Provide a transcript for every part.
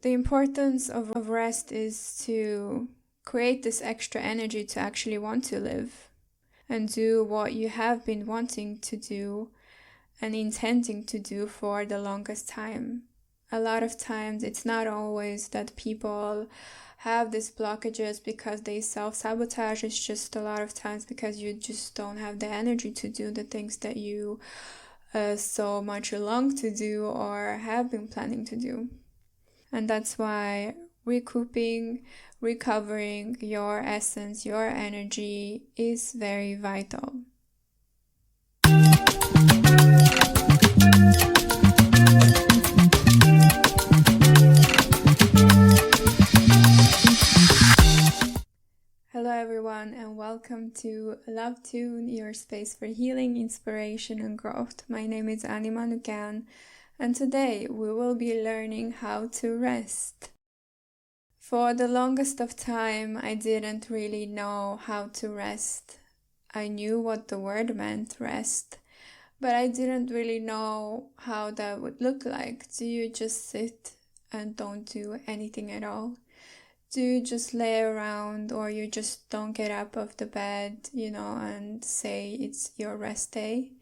the importance of rest is to create this extra energy to actually want to live and do what you have been wanting to do and intending to do for the longest time. A lot of times it's not always that people have these blockages because they self-sabotage. It's just a lot of times because you just don't have the energy to do the things that you so much long to do or have been planning to do. And that's why recouping, recovering your essence, your energy is very vital. Hello everyone and welcome to Love Tune, your space for healing, inspiration and growth. My name is Anima Nukan and today we will be learning how to rest. For the longest of time I didn't really know how to rest. I knew what the word meant, rest, but I didn't really know how that would look like. Do you just sit and don't do anything at all? Do you just lay around or you just don't get up off the bed, and say it's your rest day?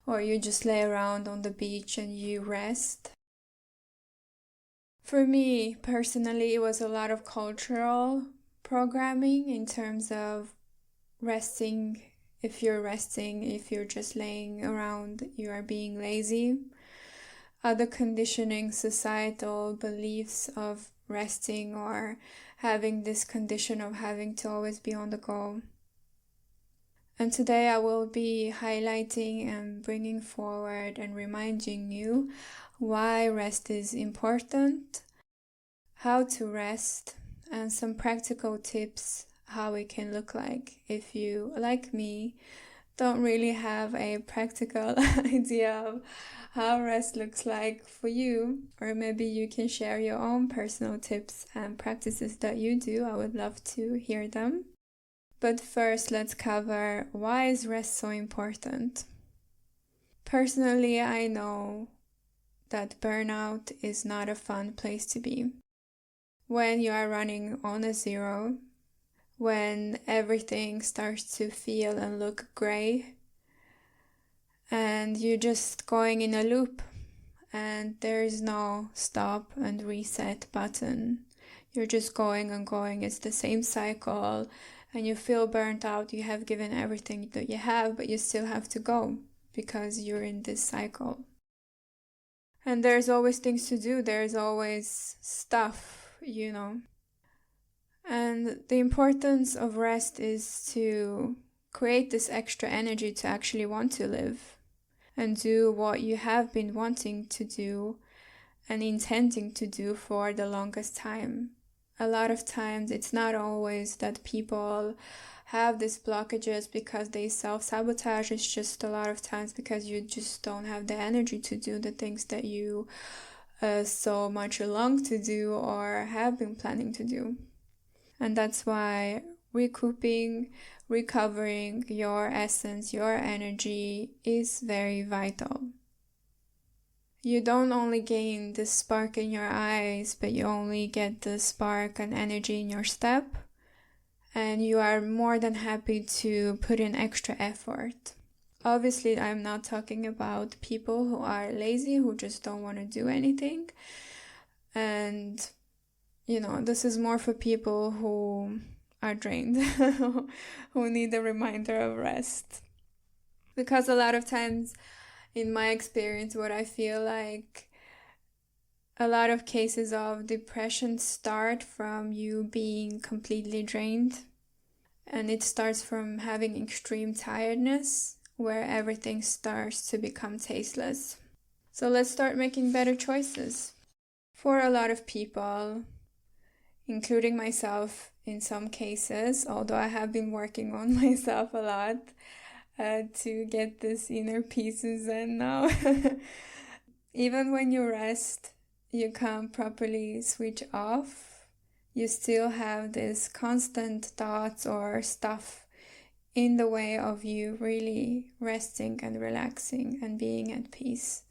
Or you just lay around on the beach and you rest? For me, personally, it was a lot of cultural programming in terms of resting. If you're just laying around, you are being lazy. Other conditioning, societal beliefs of resting or having this condition of having to always be on the go. And today I will be highlighting and bringing forward and reminding you why rest is important, how to rest, and some practical tips how it can look like if you, like me, don't really have a practical idea of how rest looks like for you, or maybe you can share your own personal tips and practices that you do. I would love to hear them. But first, let's cover why is rest so important. Personally, I know that burnout is not a fun place to be. When you are running on a zero, when everything starts to feel and look gray, and you're just going in a loop and there is no stop and reset button. You're just going and going. It's the same cycle and you feel burnt out. You have given everything that you have, but you still have to go because you're in this cycle. And there's always things to do. There's always stuff, And the importance of rest is to create this extra energy to actually want to live and do what you have been wanting to do and intending to do for the longest time. A lot of times it's not always that people have these blockages because they self-sabotage. It's just a lot of times because you just don't have the energy to do the things that you so much long to do or have been planning to do. And that's why recouping, recovering your essence, your energy is very vital. You don't only gain the spark in your eyes, but you only get the spark and energy in your step. And you are more than happy to put in extra effort. Obviously, I'm not talking about people who are lazy, who just don't want to do anything. And this is more for people who are drained, who need a reminder of rest. Because a lot of times, in my experience, what I feel like a lot of cases of depression start from you being completely drained. And it starts from having extreme tiredness, where everything starts to become tasteless. So let's start making better choices. For a lot of people, including myself in some cases, although I have been working on myself a lot to get this inner pieces, and now even when you rest, you can't properly switch off. You still have this constant thoughts or stuff in the way of you really resting and relaxing and being at peace.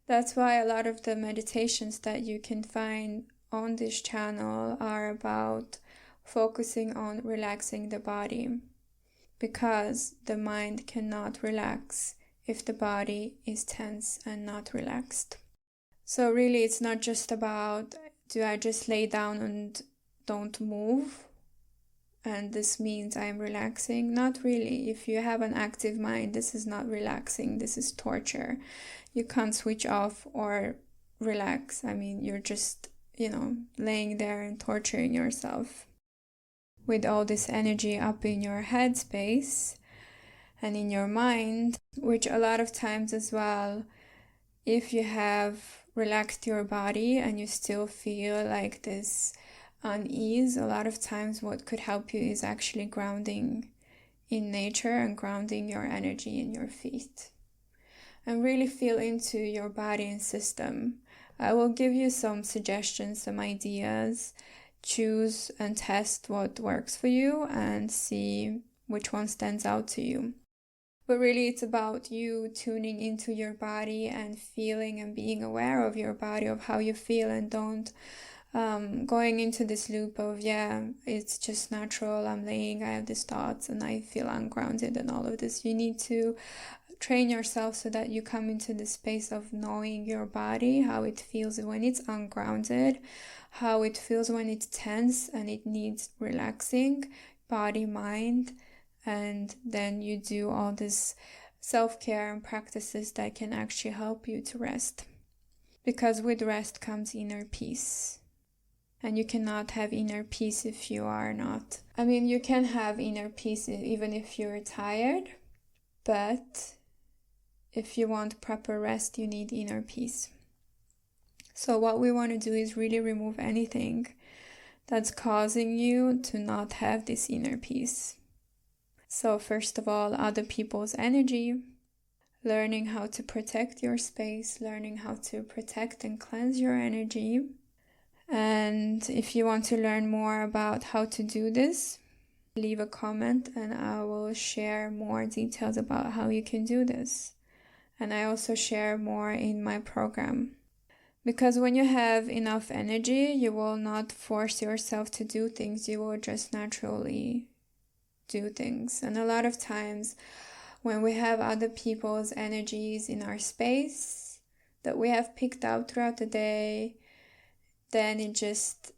That's why a lot of the meditations that you can find on this channel are about focusing on relaxing the body, because the mind cannot relax if the body is tense and not relaxed. So really, it's not just about, do I just lay down and don't move, and this means I'm relaxing? Not really. If you have an active mind, this is not relaxing, this is torture. You can't switch off or relax. I mean, you're just, laying there and torturing yourself with all this energy up in your head space and in your mind, which a lot of times as well, if you have relaxed your body and you still feel like this unease, a lot of times what could help you is actually grounding in nature and grounding your energy in your feet. And really feel into your body and system. I will give you some suggestions, some ideas. Choose and test what works for you and see which one stands out to you. But really, it's about you tuning into your body and feeling and being aware of your body, of how you feel, and don't going into this loop of, it's just natural, I'm laying, I have these thoughts and I feel ungrounded and all of this. You need to train yourself so that you come into the space of knowing your body, how it feels when it's ungrounded, how it feels when it's tense and it needs relaxing, body, mind. And then you do all this self-care and practices that can actually help you to rest. Because with rest comes inner peace. And you cannot have inner peace if you are not. I mean, you can have inner peace even if you're tired, but if you want proper rest, you need inner peace. So what we want to do is really remove anything that's causing you to not have this inner peace. So first of all, other people's energy, learning how to protect your space, learning how to protect and cleanse your energy. And if you want to learn more about how to do this, leave a comment and I will share more details about how you can do this. And I also share more in my program. Because when you have enough energy, you will not force yourself to do things. You will just naturally do things. And a lot of times when we have other people's energies in our space that we have picked out throughout the day, then it just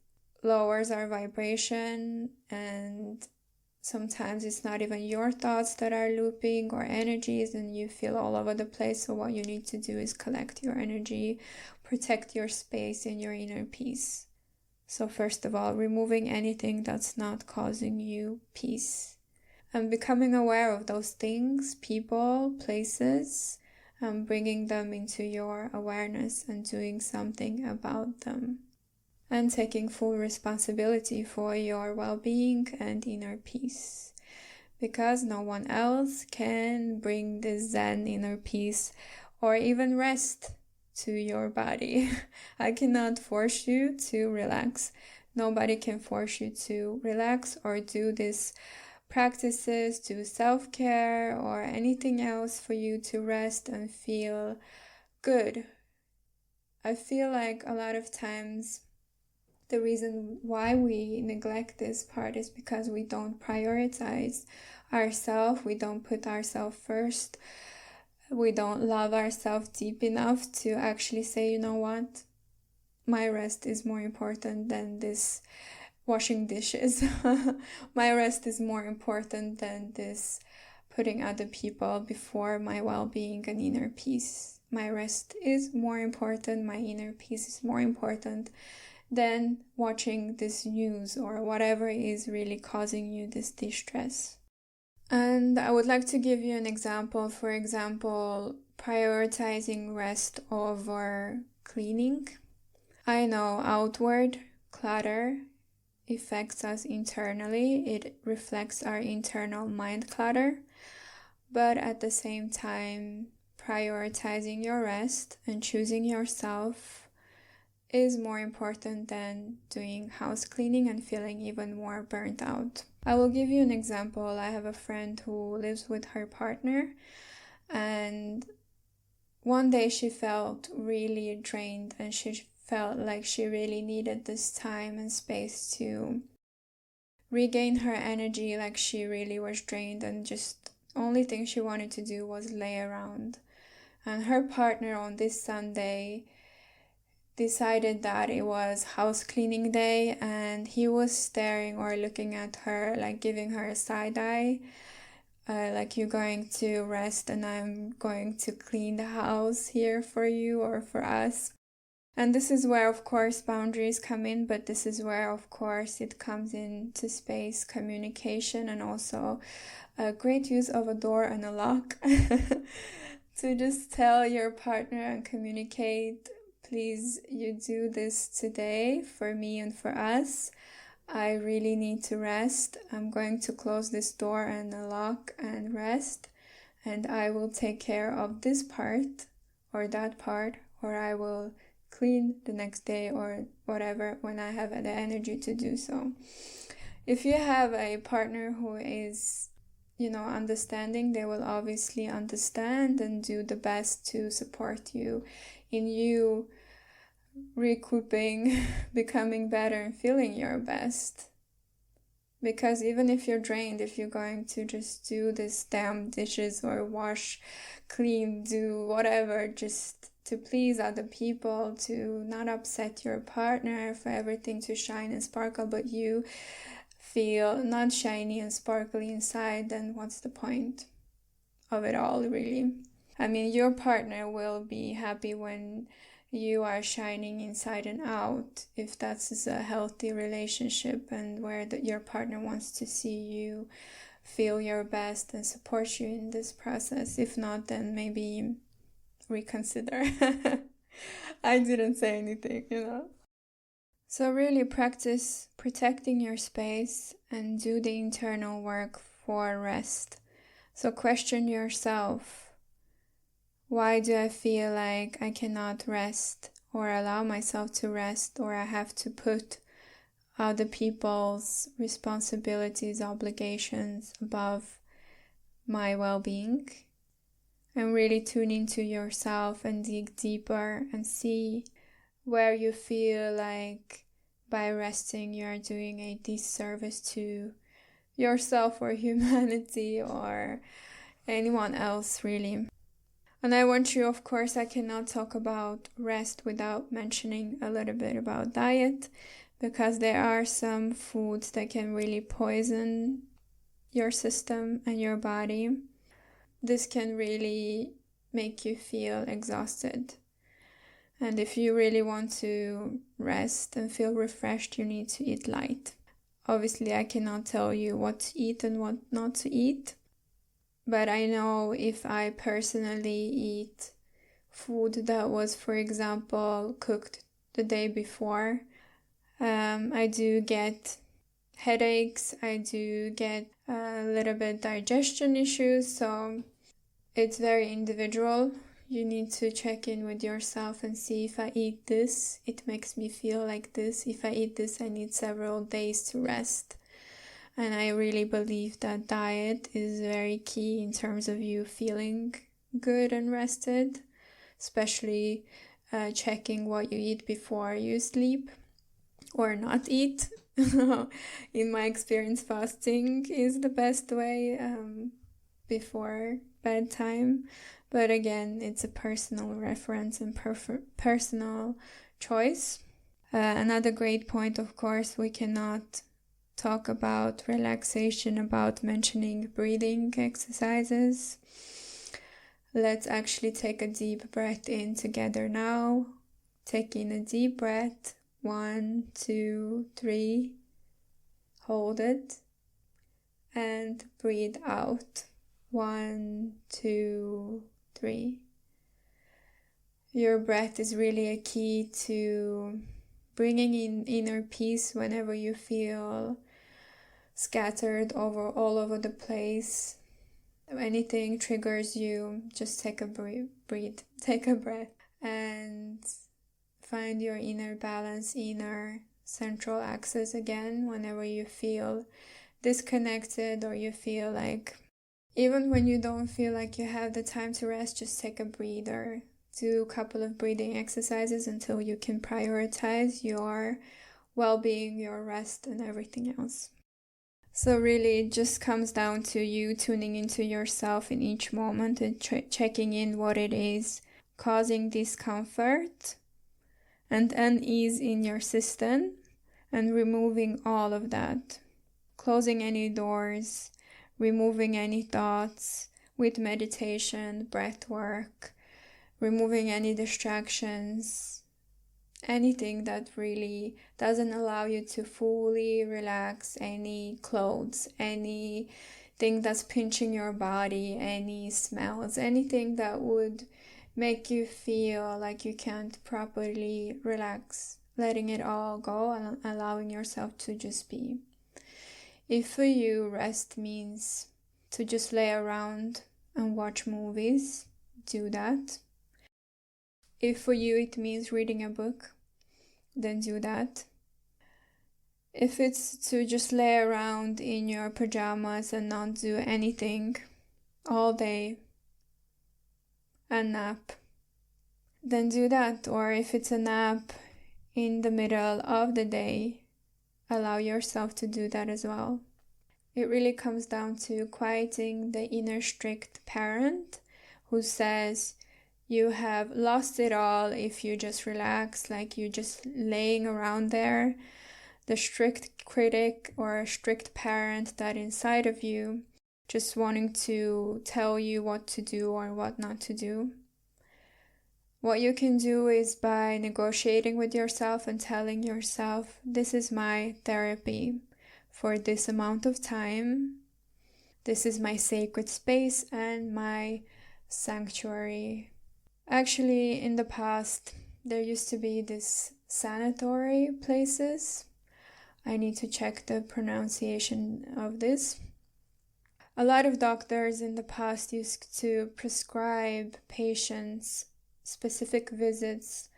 lowers our vibration, and sometimes it's not even your thoughts that are looping or energies, and you feel all over the place. So what you need to do is collect your energy, protect your space and your inner peace. So first of all, removing anything that's not causing you peace. And becoming aware of those things, people, places, and bringing them into your awareness and doing something about them. And taking full responsibility for your well-being and inner peace. Because no one else can bring this Zen inner peace or even rest to your body. I cannot force you to relax. Nobody can force you to relax or do this practices, do self-care or anything else for you to rest and feel good. I feel like a lot of times the reason why we neglect this part is because we don't prioritize ourselves, we don't put ourselves first, we don't love ourselves deep enough to actually say, you know what, my rest is more important than this washing dishes. My rest is more important than this putting other people before my well-being and inner peace. My rest is more important, my inner peace is more important than watching this news or whatever is really causing you this distress. And I would like to give you an example. For example, prioritizing rest over cleaning. I know outward clutter affects us internally. It reflects our internal mind clutter. But at the same time, prioritizing your rest and choosing yourself is more important than doing house cleaning and feeling even more burnt out. I will give you an example. I have a friend who lives with her partner, and one day she felt really drained and she felt like she really needed this time and space to regain her energy, like she really was drained, and just only thing she wanted to do was lay around. And her partner on this Sunday decided that it was house cleaning day, and he was staring or looking at her, like giving her a side eye, like, you're going to rest and I'm going to clean the house here for you or for us. And this is where, of course, boundaries come in, but this is where, of course, it comes into space, communication, and also a great use of a door and a lock to just tell your partner and communicate, please, you do this today for me and for us. I really need to rest. I'm going to close this door and lock and rest, and I will take care of this part or that part, or I will clean the next day or whatever when I have the energy to do so. If you have a partner who is, understanding, they will obviously understand and do the best to support you in you recouping, becoming better, and feeling your best. Because even if you're drained, if you're going to just do this damn dishes or wash, clean, do whatever, just to please other people, to not upset your partner, for everything to shine and sparkle, but you feel not shiny and sparkly inside, then what's the point of it all, really? I mean, your partner will be happy when you are shining inside and out, if that's a healthy relationship and where your partner wants to see you feel your best and support you in this process. If not, then maybe reconsider. I didn't say anything. So really practice protecting your space and do the internal work for rest. So question yourself, why do I feel like I cannot rest or allow myself to rest, or I have to put other people's responsibilities, obligations above my well-being? And really tune into yourself and dig deeper and see where you feel like by resting you are doing a disservice to yourself or humanity or anyone else, really. And I want you, of course, I cannot talk about rest without mentioning a little bit about diet, because there are some foods that can really poison your system and your body. This can really make you feel exhausted. And if you really want to rest and feel refreshed, you need to eat light. Obviously, I cannot tell you what to eat and what not to eat. But I know if I personally eat food that was, for example, cooked the day before, I do get headaches, I do get a little bit digestion issues, so it's very individual. You need to check in with yourself and see, if I eat this, it makes me feel like this. If I eat this, I need several days to rest. And I really believe that diet is very key in terms of you feeling good and rested, especially checking what you eat before you sleep or not eat. In my experience, fasting is the best way before bedtime. But again, it's a personal reference and personal choice. Another great point, of course, we cannot talk about relaxation, about mentioning breathing exercises. Let's actually take a deep breath in together now. Take in a deep breath. 1, 2, 3. Hold it. And breathe out. 1, 2, 3. Your breath is really a key to bringing in inner peace whenever you feel scattered all over the place. If anything triggers you, just take a breathe, take a breath, and find your inner balance, inner central axis again whenever you feel disconnected, or you feel like, even when you don't feel like you have the time to rest, just take a breather, do a couple of breathing exercises until you can prioritize your well-being, your rest, and everything else. So really it just comes down to you tuning into yourself in each moment and checking in what it is causing discomfort and unease in your system, and removing all of that. Closing any doors, removing any thoughts with meditation, breath work, removing any distractions, anything that really doesn't allow you to fully relax, any clothes, anything that's pinching your body, any smells, anything that would make you feel like you can't properly relax, letting it all go and allowing yourself to just be. If for you rest means to just lay around and watch movies, do that. If for you it means reading a book, then do that. If it's to just lay around in your pajamas and not do anything all day and nap, then do that. Or if it's a nap in the middle of the day, allow yourself to do that as well. It really comes down to quieting the inner strict parent who says you have lost it all if you just relax, like you're just laying around there. The strict critic or strict parent that inside of you, just wanting to tell you what to do or what not to do. What you can do is by negotiating with yourself and telling yourself, this is my therapy for this amount of time. This is my sacred space and my sanctuary. Actually, in the past, there used to be these sanatory places. I need to check the pronunciation of this. A lot of doctors in the past used to prescribe patients specific visits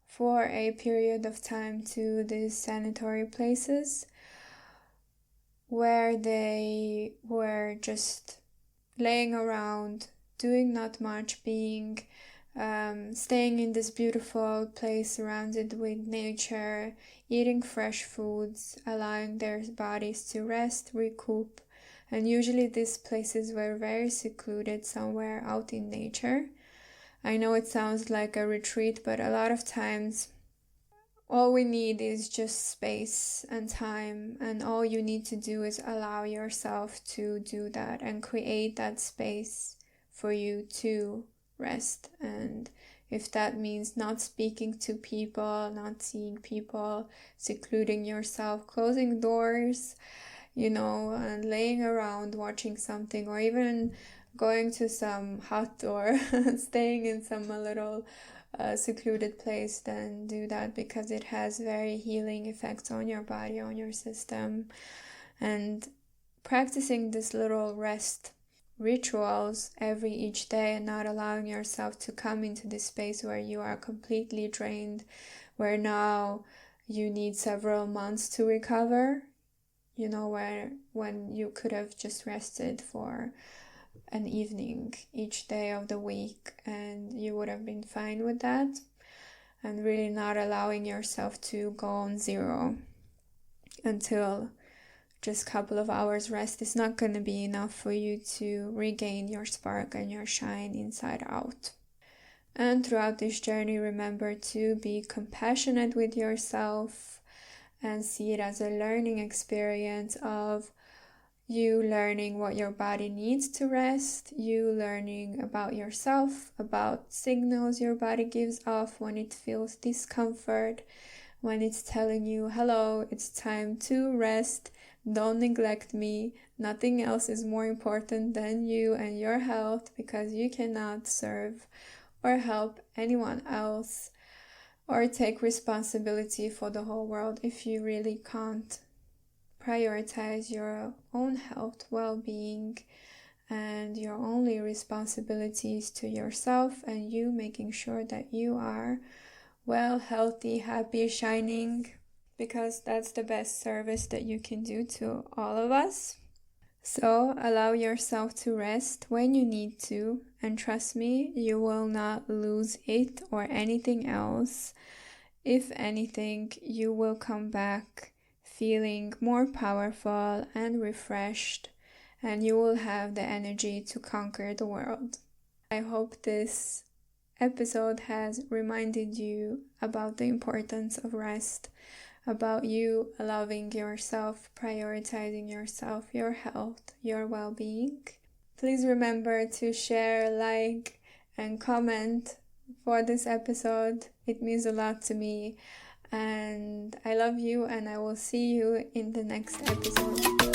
for a period of time to these sanitary places where they were just laying around, doing not much, staying in this beautiful place surrounded with nature, eating fresh foods, allowing their bodies to rest, recoup. And usually these places were very secluded, somewhere out in nature. I know it sounds like a retreat, but a lot of times all we need is just space and time, and all you need to do is allow yourself to do that and create that space for you to rest. And if that means not speaking to people, not seeing people, secluding yourself, closing doors, and laying around watching something, or even going to some hut or staying in some little secluded place, then do that, because it has very healing effects on your body, on your system. And practicing this little rest rituals each day, and not allowing yourself to come into this space where you are completely drained, where now you need several months to recover, when you could have just rested for an evening each day of the week and you would have been fine with that. And really not allowing yourself to go on zero until just a couple of hours rest is not going to be enough for you to regain your spark and your shine inside out. And throughout this journey, remember to be compassionate with yourself and see it as a learning experience of you learning what your body needs to rest, you learning about yourself, about signals your body gives off when it feels discomfort, when it's telling you, hello, it's time to rest, don't neglect me, nothing else is more important than you and your health, because you cannot serve or help anyone else or take responsibility for the whole world if you really can't prioritize your own health, well-being, and your only responsibilities to yourself, and you making sure that you are well, healthy, happy, shining, because that's the best service that you can do to all of us. So allow yourself to rest when you need to, and trust me, you will not lose it or anything else. If anything, you will come back feeling more powerful and refreshed, and you will have the energy to conquer the world. I hope this episode has reminded you about the importance of rest, about you loving yourself, prioritizing yourself, your health, your well-being. Please remember to share, like, and comment for this episode. It means a lot to me. And I love you, and I will see you in the next episode.